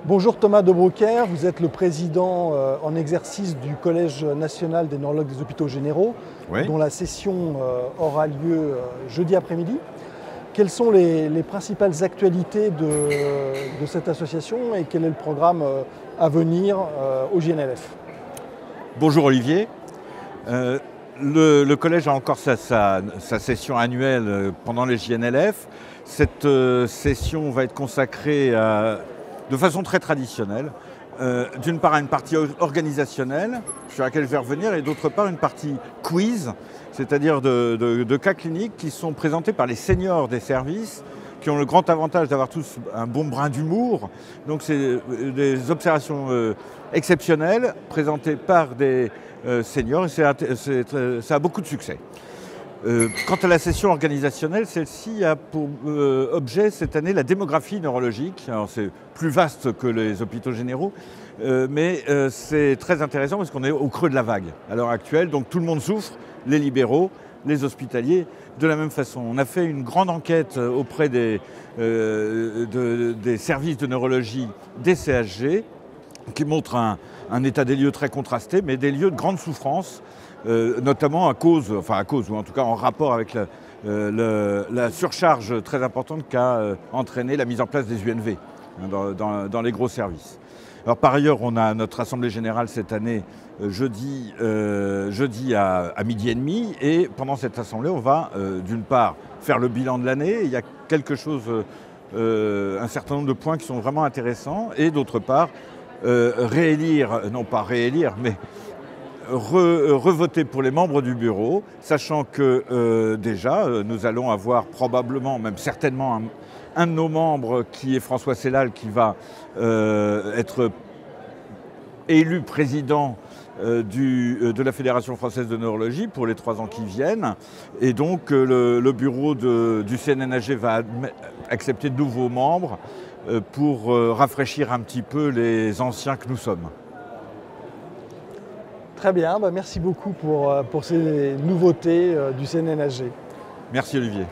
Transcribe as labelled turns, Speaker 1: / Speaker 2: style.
Speaker 1: Bonjour Thomas de Broecker, vous êtes le président en exercice du Collège national des neurologues des hôpitaux généraux,
Speaker 2: Oui.
Speaker 1: dont la session aura lieu jeudi après-midi. Quelles sont les principales actualités de cette association et quel est le programme à venir au JNLF?
Speaker 2: Bonjour Olivier. Le collège a encore sa session annuelle pendant les JNLF. Cette session va être consacrée de façon très traditionnelle, d'une part à une partie organisationnelle, sur laquelle je vais revenir, et d'autre part une partie quiz, c'est-à-dire de cas cliniques qui sont présentés par les seniors des services, qui ont le grand avantage d'avoir tous un bon brin d'humour. Donc c'est des observations exceptionnelles présentées par des seniors, et ça a beaucoup de succès. Quant à la session organisationnelle, celle-ci a pour objet cette année la démographie neurologique. Alors c'est plus vaste que les hôpitaux généraux, mais c'est très intéressant parce qu'on est au creux de la vague à l'heure actuelle. Donc tout le monde souffre, les libéraux, les hospitaliers, de la même façon. On a fait une grande enquête auprès des services de neurologie des CHG qui montre un état des lieux très contrasté, mais des lieux de grande souffrance, notamment à cause, ou en tout cas en rapport avec la surcharge très importante qu'a entraîné la mise en place des UNV dans les gros services. Alors, par ailleurs, on a notre assemblée générale cette année, jeudi à midi et demi, et pendant cette assemblée, on va d'une part faire le bilan de l'année. Il y a un certain nombre de points qui sont vraiment intéressants, et d'autre part, réélire, non pas réélire, mais revoter pour les membres du bureau, sachant que déjà, nous allons avoir probablement, même certainement, un de nos membres qui est François Sellal, qui va être élu président de la Fédération française de neurologie pour les 3 ans qui viennent. Et donc le bureau du CNNHG va accepter de nouveaux membres pour rafraîchir un petit peu les anciens que nous sommes.
Speaker 1: Très bien, merci beaucoup pour ces nouveautés du CNNHG.
Speaker 2: Merci Olivier.